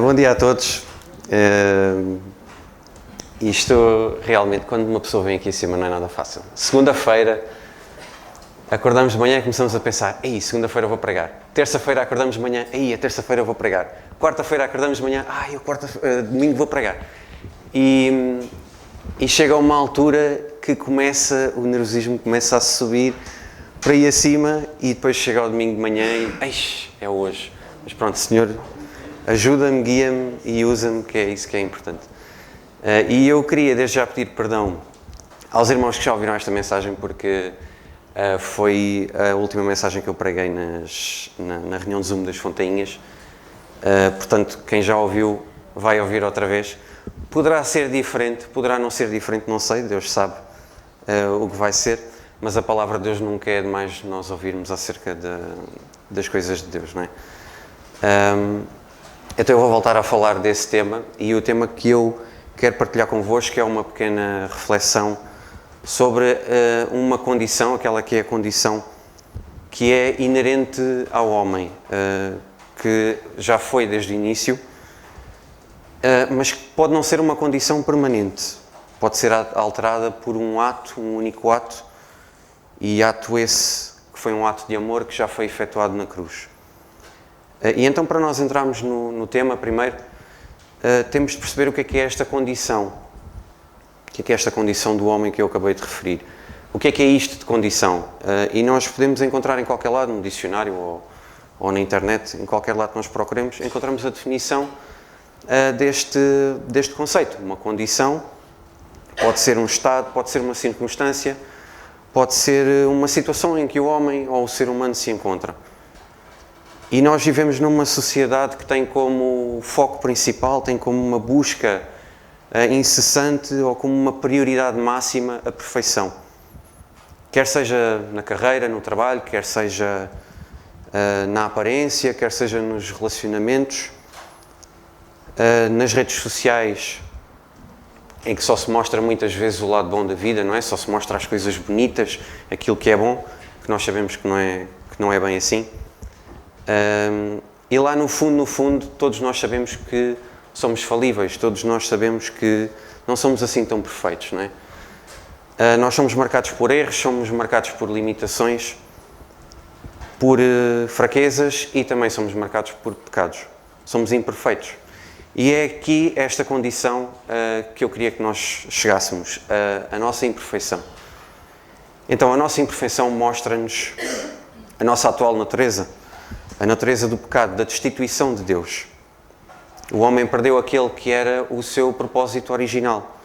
Bom dia a todos. Isto realmente, quando uma pessoa vem aqui em cima, não é nada fácil. Segunda-feira, acordamos de manhã e começamos a pensar: ei, segunda-feira eu vou pregar. Terça-feira acordamos de manhã: ei, a terça-feira eu vou pregar. Quarta-feira acordamos de manhã: domingo vou pregar. E chega a uma altura que o nervosismo começa a subir para aí acima e depois chega ao domingo de manhã e é hoje. Mas pronto, Senhor, ajuda-me, guia-me e usa-me, que é isso que é importante. E eu queria desde já pedir perdão aos irmãos que já ouviram esta mensagem, porque foi a última mensagem que eu preguei na reunião de Zoom das Fontainhas. Portanto, quem já ouviu vai ouvir outra vez. Poderá ser diferente, poderá não ser diferente, não sei, Deus sabe o que vai ser, mas a palavra de Deus nunca é demais nós ouvirmos acerca das coisas de Deus, não é? Então eu vou voltar a falar desse tema, e o tema que eu quero partilhar convosco é uma pequena reflexão sobre uma condição, aquela que é a condição que é inerente ao homem, que já foi desde o início, mas que pode não ser uma condição permanente, pode ser alterada por um único ato, e ato esse que foi um ato de amor que já foi efetuado na cruz. E então, para nós entrarmos no tema primeiro, temos de perceber o que é esta condição. O que é esta condição do homem que eu acabei de referir? O que é isto de condição? E nós podemos encontrar em qualquer lado, no dicionário ou na internet, em qualquer lado que nós procuremos, encontramos a definição deste conceito. Uma condição pode ser um estado, pode ser uma circunstância, pode ser uma situação em que o homem ou o ser humano se encontra. E nós vivemos numa sociedade que tem como foco principal, tem como uma busca incessante ou como uma prioridade máxima a perfeição. Quer seja na carreira, no trabalho, quer seja na aparência, quer seja nos relacionamentos, nas redes sociais, em que só se mostra muitas vezes o lado bom da vida, não é? Só se mostra as coisas bonitas, aquilo que é bom, que nós sabemos que não é bem assim. E lá no fundo, todos nós sabemos que somos falíveis, todos nós sabemos que não somos assim tão perfeitos, não é? Nós somos marcados por erros, somos marcados por limitações, por fraquezas, e também somos marcados por pecados. Somos imperfeitos. E é aqui esta condição que eu queria que nós chegássemos, a nossa imperfeição. Então, a nossa imperfeição mostra-nos a nossa atual natureza, a natureza do pecado, da destituição de Deus. O homem perdeu aquele que era o seu propósito original.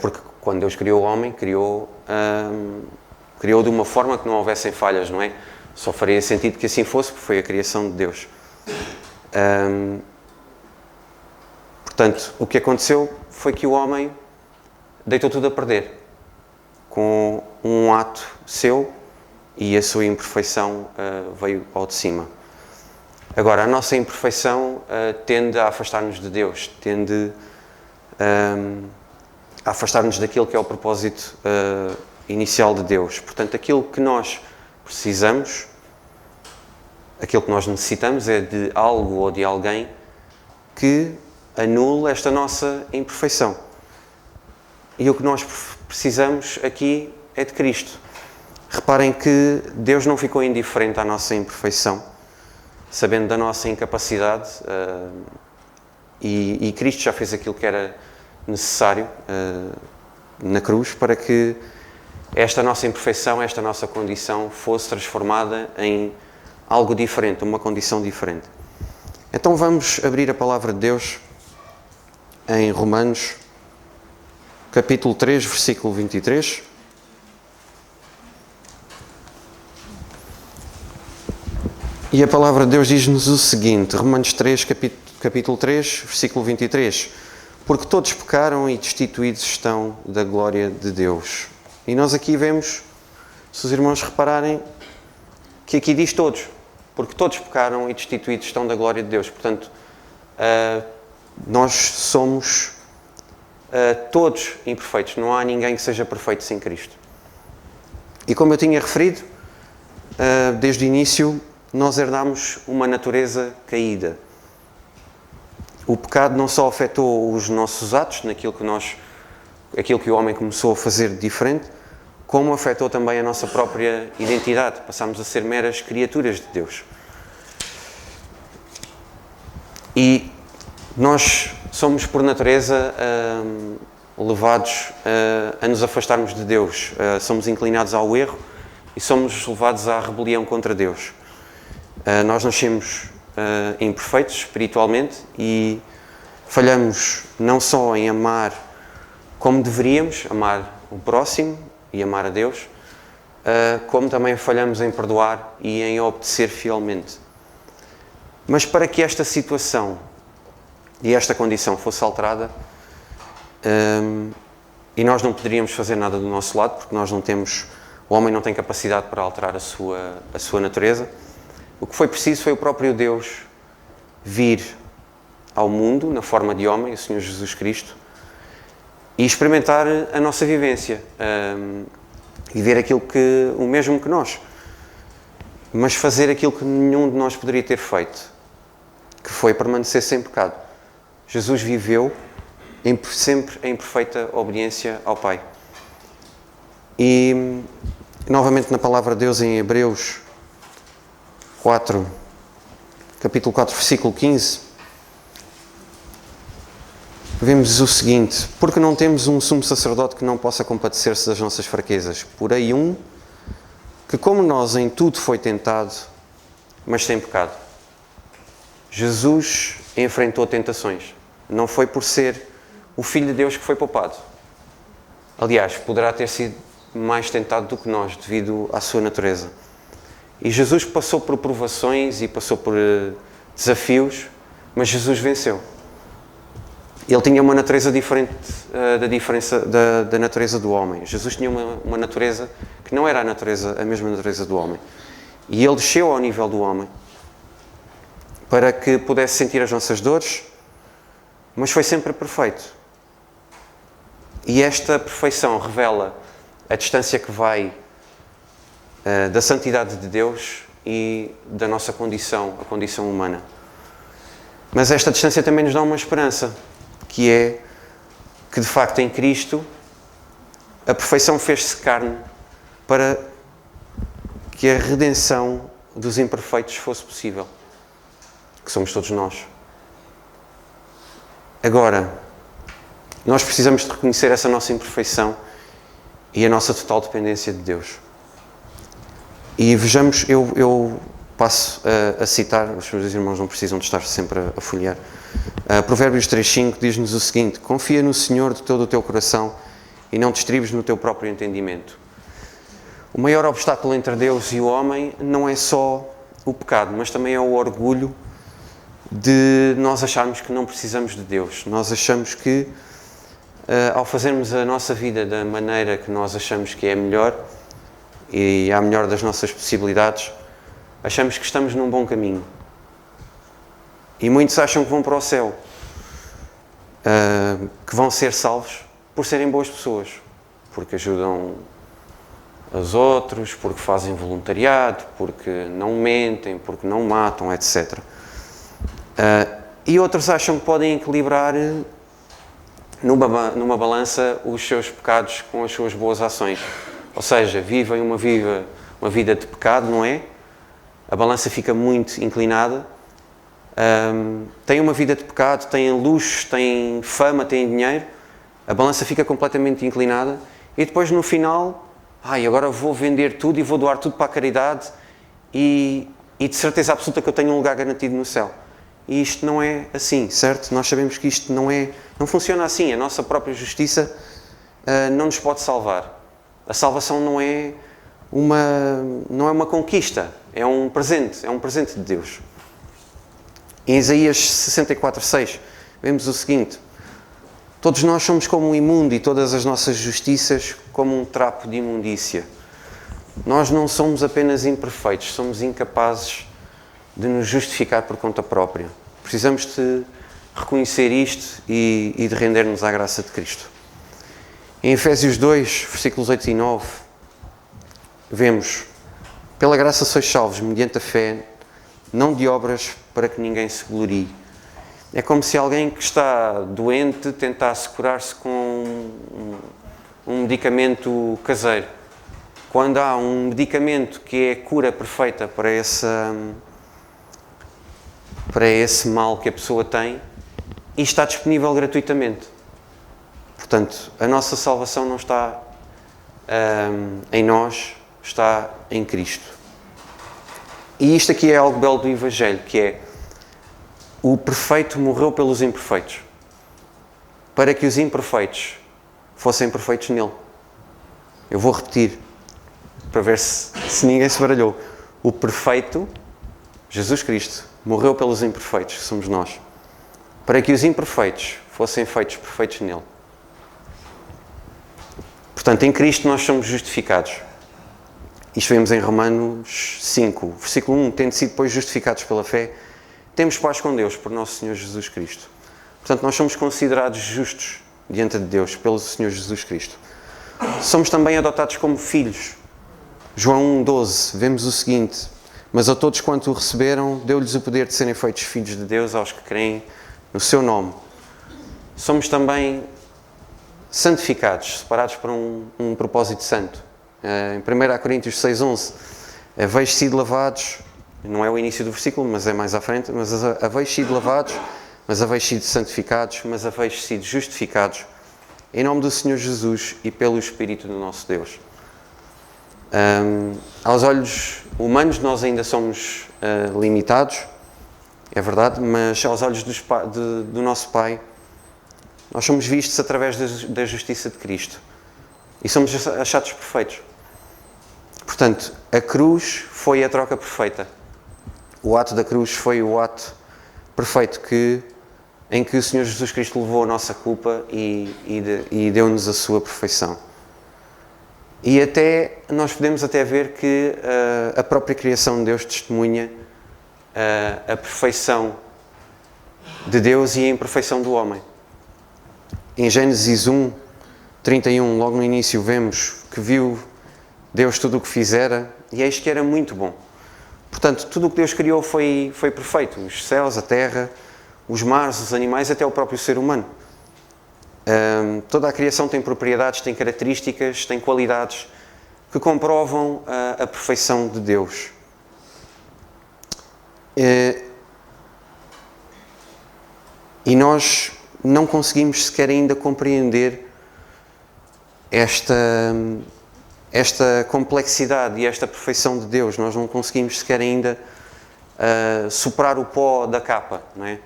Porque quando Deus criou o homem, criou de uma forma que não houvessem falhas, não é? Só faria sentido que assim fosse, porque foi a criação de Deus. Portanto, o que aconteceu foi que o homem deitou tudo a perder, com um ato seu, e a sua imperfeição veio ao de cima. Agora, a nossa imperfeição tende a afastar-nos de Deus, tende a afastar-nos daquilo que é o propósito inicial de Deus. Portanto, aquilo que nós precisamos, aquilo que nós necessitamos é de algo ou de alguém que anule esta nossa imperfeição. E o que nós precisamos aqui é de Cristo. Reparem que Deus não ficou indiferente à nossa imperfeição, sabendo da nossa incapacidade, e Cristo já fez aquilo que era necessário na cruz para que esta nossa imperfeição, esta nossa condição fosse transformada em algo diferente, uma condição diferente. Então vamos abrir a palavra de Deus em Romanos, capítulo 3, versículo 23. E a palavra de Deus diz-nos o seguinte, Romanos 3, capítulo 3, versículo 23. Porque todos pecaram e destituídos estão da glória de Deus. E nós aqui vemos, se os irmãos repararem, que aqui diz todos. Porque todos pecaram e destituídos estão da glória de Deus. Portanto, nós somos todos imperfeitos. Não há ninguém que seja perfeito sem Cristo. E como eu tinha referido, desde o início, nós herdamos uma natureza caída. o pecado não só afetou os nossos atos, aquilo que o homem começou a fazer de diferente, como afetou também a nossa própria identidade. Passámos a ser meras criaturas de Deus. E nós somos, por natureza, levados a nos afastarmos de Deus. Somos inclinados ao erro e somos levados à rebelião contra Deus. Nós nascemos imperfeitos espiritualmente e falhamos não só em amar como deveríamos, amar o próximo e amar a Deus, como também falhamos em perdoar e em obedecer fielmente. Mas para que esta situação e esta condição fosse alterada, e nós não poderíamos fazer nada do nosso lado, porque o homem não tem capacidade para alterar a sua natureza, o que foi preciso foi o próprio Deus vir ao mundo, na forma de homem, o Senhor Jesus Cristo, e experimentar a nossa vivência, e ver o mesmo que nós, mas fazer aquilo que nenhum de nós poderia ter feito, que foi permanecer sem pecado. Jesus viveu sempre em perfeita obediência ao Pai. E, novamente na palavra de Deus em Hebreus 4, capítulo 4, versículo 15, vemos o seguinte: porque não temos um sumo sacerdote que não possa compadecer-se das nossas fraquezas, porém que como nós em tudo foi tentado, mas sem pecado. Jesus enfrentou tentações. Não foi por ser o Filho de Deus que foi poupado. Aliás, poderá ter sido mais tentado do que nós, devido à sua natureza. E Jesus passou por provações e passou por desafios, mas Jesus venceu. Ele tinha uma natureza diferente da natureza do homem. Jesus tinha uma natureza que não era a mesma natureza do homem. E ele desceu ao nível do homem para que pudesse sentir as nossas dores, mas foi sempre perfeito. E esta perfeição revela a distância que vai da santidade de Deus e da nossa condição, a condição humana. Mas esta distância também nos dá uma esperança, que é que, de facto, em Cristo, a perfeição fez-se carne para que a redenção dos imperfeitos fosse possível, que somos todos nós. Agora, nós precisamos de reconhecer essa nossa imperfeição e a nossa total dependência de Deus. E vejamos, eu passo a citar, os meus irmãos não precisam de estar sempre a folhear. Provérbios 3,5 diz-nos o seguinte: confia no Senhor de todo o teu coração e não te estribes no teu próprio entendimento. O maior obstáculo entre Deus e o homem não é só o pecado, mas também é o orgulho de nós acharmos que não precisamos de Deus. Nós achamos que, ao fazermos a nossa vida da maneira que nós achamos que é melhor e à melhor das nossas possibilidades, achamos que estamos num bom caminho. E muitos acham que vão para o céu, que vão ser salvos por serem boas pessoas, porque ajudam os outros, porque fazem voluntariado, porque não mentem, porque não matam, etc. E outros acham que podem equilibrar numa balança os seus pecados com as suas boas ações. Ou seja, vivem uma vida de pecado, não é? A balança fica muito inclinada. Têm uma vida de pecado, têm luxos, têm fama, têm dinheiro. A balança fica completamente inclinada. E depois, no final, agora vou vender tudo e vou doar tudo para a caridade e de certeza absoluta que eu tenho um lugar garantido no céu. E isto não é assim, certo? Nós sabemos que isto não funciona assim. A nossa própria justiça não nos pode salvar. A salvação não é uma conquista, é um presente de Deus. Em Isaías 64:6 vemos o seguinte: todos nós somos como um imundo e todas as nossas justiças como um trapo de imundícia. Nós não somos apenas imperfeitos, somos incapazes de nos justificar por conta própria. Precisamos de reconhecer isto e de render-nos à graça de Cristo. Em Efésios 2, versículos 8 e 9, vemos: pela graça sois salvos, mediante a fé, não de obras, para que ninguém se glorie. É como se alguém que está doente tentasse curar-se com um medicamento caseiro. Quando há um medicamento que é a cura perfeita para esse mal que a pessoa tem e está disponível gratuitamente. Portanto, a nossa salvação não está em nós, está em Cristo. E isto aqui é algo belo do Evangelho, que é: o perfeito morreu pelos imperfeitos, para que os imperfeitos fossem perfeitos nele. Eu vou repetir, para ver se ninguém se baralhou. O perfeito, Jesus Cristo, morreu pelos imperfeitos, que somos nós, para que os imperfeitos fossem feitos perfeitos nele. Portanto, em Cristo nós somos justificados. Isto vemos em Romanos 5, versículo 1. Tendo sido, depois, justificados pela fé, temos paz com Deus por nosso Senhor Jesus Cristo. Portanto, nós somos considerados justos diante de Deus pelo Senhor Jesus Cristo. Somos também adotados como filhos. João 1,12, vemos o seguinte: mas a todos quanto o receberam, deu-lhes o poder de serem feitos filhos de Deus, aos que creem no seu nome. Somos também santificados, separados para um propósito santo. Em 1 Coríntios 6,11, haveis sido lavados, não é o início do versículo, mas é mais à frente, mas haveis sido lavados, mas haveis sido santificados, mas haveis sido justificados, em nome do Senhor Jesus e pelo Espírito do nosso Deus. Aos olhos humanos nós ainda somos limitados, é verdade, mas aos olhos do nosso Pai, nós somos vistos através da justiça de Cristo e somos achados perfeitos. Portanto, a cruz foi a troca perfeita. O ato da cruz foi o ato perfeito em que o Senhor Jesus Cristo levou a nossa culpa e deu-nos a sua perfeição. E nós podemos até ver que a própria criação de Deus testemunha a perfeição de Deus e a imperfeição do homem. Em Gênesis 1, 31, logo no início, vemos que viu Deus tudo o que fizera e eis que era muito bom. Portanto, tudo o que Deus criou foi perfeito. Os céus, a terra, os mares, os animais, até o próprio ser humano. Toda a criação tem propriedades, tem características, tem qualidades que comprovam a perfeição de Deus. E nós não conseguimos sequer ainda compreender esta complexidade e esta perfeição de Deus. Nós não conseguimos sequer ainda superar o pó da capa, não é?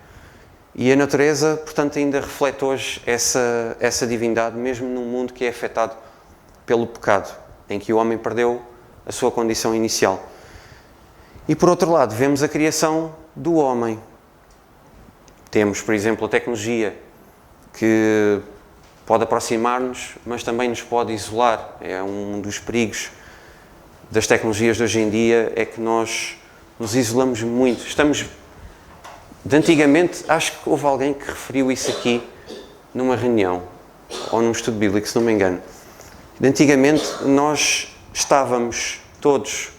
E a natureza, portanto, ainda reflete hoje essa divindade, mesmo num mundo que é afetado pelo pecado, em que o homem perdeu a sua condição inicial. E, por outro lado, vemos a criação do homem. Temos, por exemplo, a tecnologia, que pode aproximar-nos, mas também nos pode isolar. É um dos perigos das tecnologias de hoje em dia, é que nós nos isolamos muito. De antigamente, acho que houve alguém que referiu isso aqui numa reunião, ou num estudo bíblico, se não me engano. De antigamente, nós estávamos todos,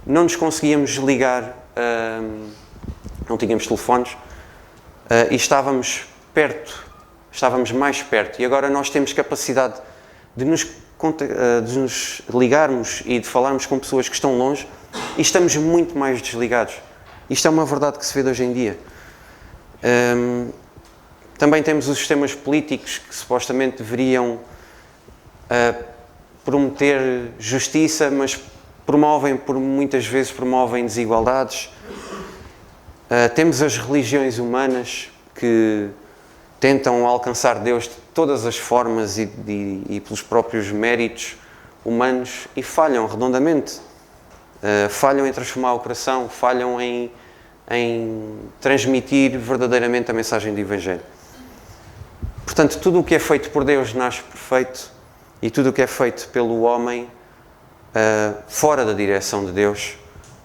não nos conseguíamos ligar, não tínhamos telefones, e estávamos mais perto. E agora nós temos capacidade de nos ligarmos e de falarmos com pessoas que estão longe e estamos muito mais desligados. Isto é uma verdade que se vê de hoje em dia. Também temos os sistemas políticos que supostamente deveriam prometer justiça, mas muitas vezes promovem desigualdades. Temos as religiões humanas que tentam alcançar Deus de todas as formas e pelos próprios méritos humanos e falham redondamente. Falham em transformar o coração, falham em transmitir verdadeiramente a mensagem do Evangelho. Portanto, tudo o que é feito por Deus nasce perfeito e tudo o que é feito pelo homem, fora da direção de Deus,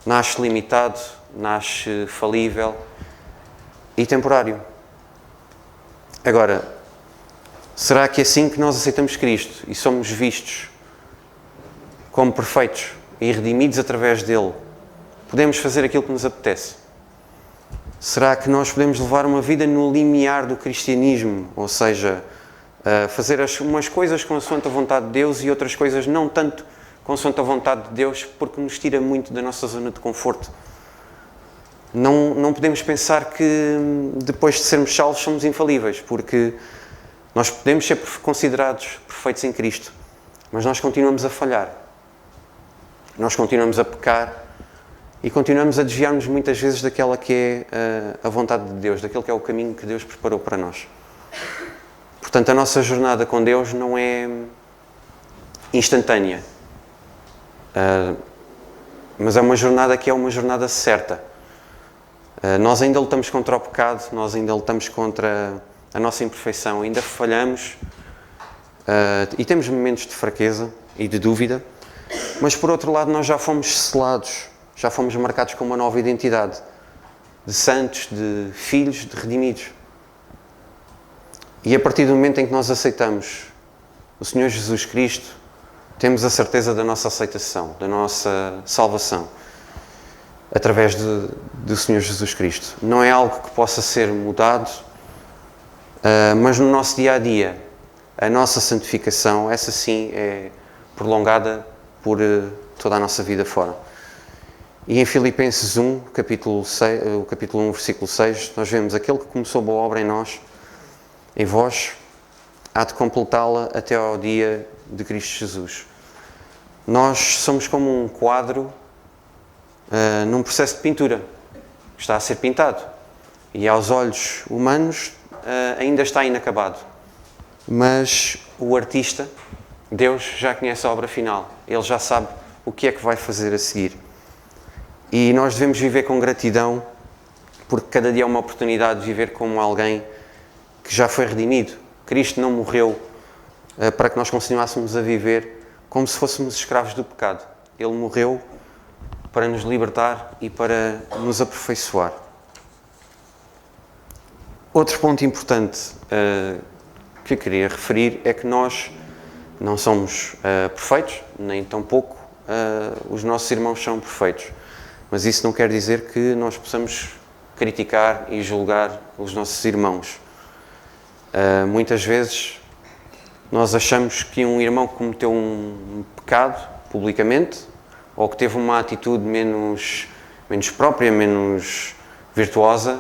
nasce limitado, nasce falível e temporário. Agora, será que é assim que nós aceitamos Cristo e somos vistos como perfeitos e redimidos através dele? Podemos fazer aquilo que nos apetece? Será que nós podemos levar uma vida no limiar do cristianismo? Ou seja, fazer umas coisas consoante a vontade de Deus e outras coisas não tanto consoante a vontade de Deus, porque nos tira muito da nossa zona de conforto. Não podemos pensar que depois de sermos salvos somos infalíveis, porque nós podemos ser considerados perfeitos em Cristo, mas nós continuamos a falhar. Nós continuamos a pecar e continuamos a desviar-nos muitas vezes daquela que é a vontade de Deus, daquele que é o caminho que Deus preparou para nós. Portanto, a nossa jornada com Deus não é instantânea, mas é uma jornada que é uma jornada certa. Nós ainda lutamos contra o pecado, nós ainda lutamos contra a nossa imperfeição, ainda falhamos e temos momentos de fraqueza e de dúvida, mas por outro lado nós já fomos selados, já fomos marcados com uma nova identidade de santos, de filhos, de redimidos. E a partir do momento em que nós aceitamos o Senhor Jesus Cristo, temos a certeza da nossa aceitação, da nossa salvação, através do Senhor Jesus Cristo. Não é algo que possa ser mudado, mas no nosso dia-a-dia, a nossa santificação, essa sim é prolongada por toda a nossa vida fora. E em Filipenses 1, capítulo 1, versículo 6, nós vemos: aquele que começou boa obra em nós, em vós, há de completá-la até ao dia de Cristo Jesus. Nós somos como um quadro num processo de pintura, que está a ser pintado. E aos olhos humanos ainda está inacabado. Mas o artista, Deus, já conhece a obra final. Ele já sabe o que é que vai fazer a seguir. E nós devemos viver com gratidão, porque cada dia é uma oportunidade de viver como alguém que já foi redimido. Cristo não morreu para que nós continuássemos a viver como se fôssemos escravos do pecado. Ele morreu para nos libertar e para nos aperfeiçoar. Outro ponto importante que eu queria referir é que nós não somos perfeitos, nem tampouco os nossos irmãos são perfeitos. Mas isso não quer dizer que nós possamos criticar e julgar os nossos irmãos. Muitas vezes nós achamos que um irmão que cometeu um pecado publicamente, ou que teve uma atitude menos própria, menos virtuosa,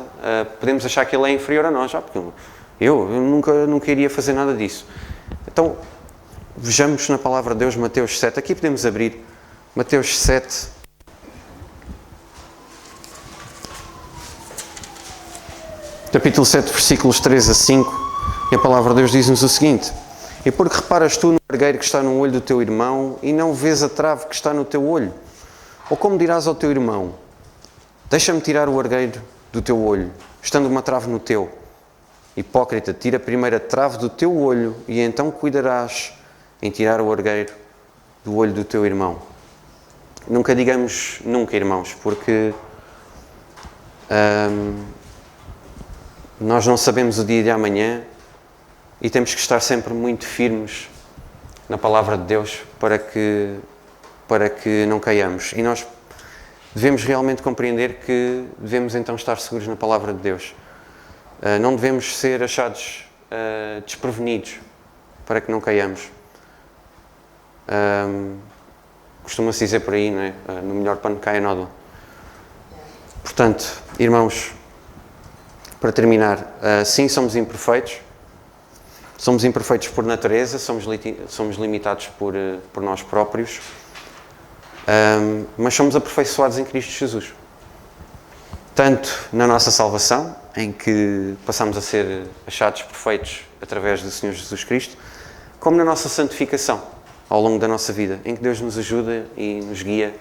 podemos achar que ele é inferior a nós. Porque eu nunca iria fazer nada disso. Então, vejamos na palavra de Deus, Mateus 7. Aqui podemos abrir Mateus 7. Capítulo 7, versículos 3 a 5. E a palavra de Deus diz-nos o seguinte: e porque reparas tu no argueiro que está no olho do teu irmão e não vês a trave que está no teu olho? Ou como dirás ao teu irmão: deixa-me tirar o argueiro do teu olho, estando uma trave no teu? Hipócrita, tira primeiro a trave do teu olho e então cuidarás em tirar o argueiro do olho do teu irmão. Nunca digamos nunca, irmãos, porque nós não sabemos o dia de amanhã e temos que estar sempre muito firmes na palavra de Deus para que não caiamos. E nós devemos realmente compreender que devemos então estar seguros na palavra de Deus. Não devemos ser achados desprevenidos para que não caiamos. Costuma-se dizer por aí, não é? No melhor pano cai a nódoa. Portanto, irmãos, para terminar, sim, somos imperfeitos. Somos imperfeitos por natureza, somos limitados por nós próprios, mas somos aperfeiçoados em Cristo Jesus. Tanto na nossa salvação, em que passamos a ser achados perfeitos através do Senhor Jesus Cristo, como na nossa santificação, ao longo da nossa vida, em que Deus nos ajuda e nos guia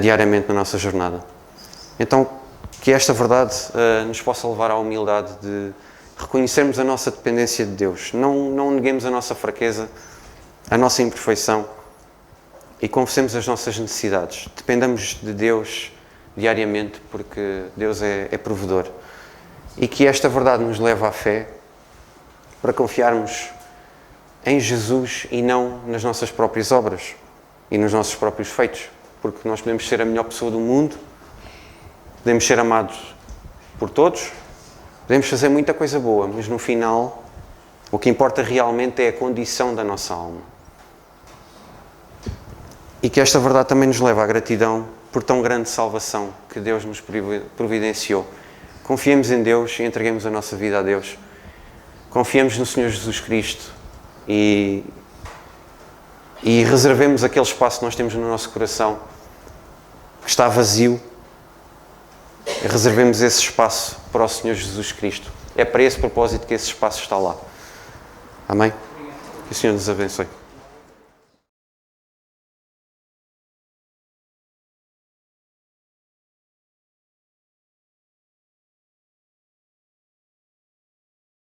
diariamente na nossa jornada. Então, que esta verdade nos possa levar à humildade de reconhecermos a nossa dependência de Deus. Não neguemos a nossa fraqueza, a nossa imperfeição e confessemos as nossas necessidades. Dependamos de Deus diariamente, porque Deus é provedor. E que esta verdade nos leve à fé para confiarmos em Jesus e não nas nossas próprias obras e nos nossos próprios feitos. Porque nós podemos ser a melhor pessoa do mundo, podemos ser amados por todos, podemos fazer muita coisa boa, mas no final, o que importa realmente é a condição da nossa alma. E que esta verdade também nos leva à gratidão por tão grande salvação que Deus nos providenciou. Confiemos em Deus e entreguemos a nossa vida a Deus. Confiemos no Senhor Jesus Cristo e reservemos aquele espaço que nós temos no nosso coração que está vazio. E reservemos esse espaço para o Senhor Jesus Cristo. É para esse propósito que esse espaço está lá. Amém? Que o Senhor nos abençoe.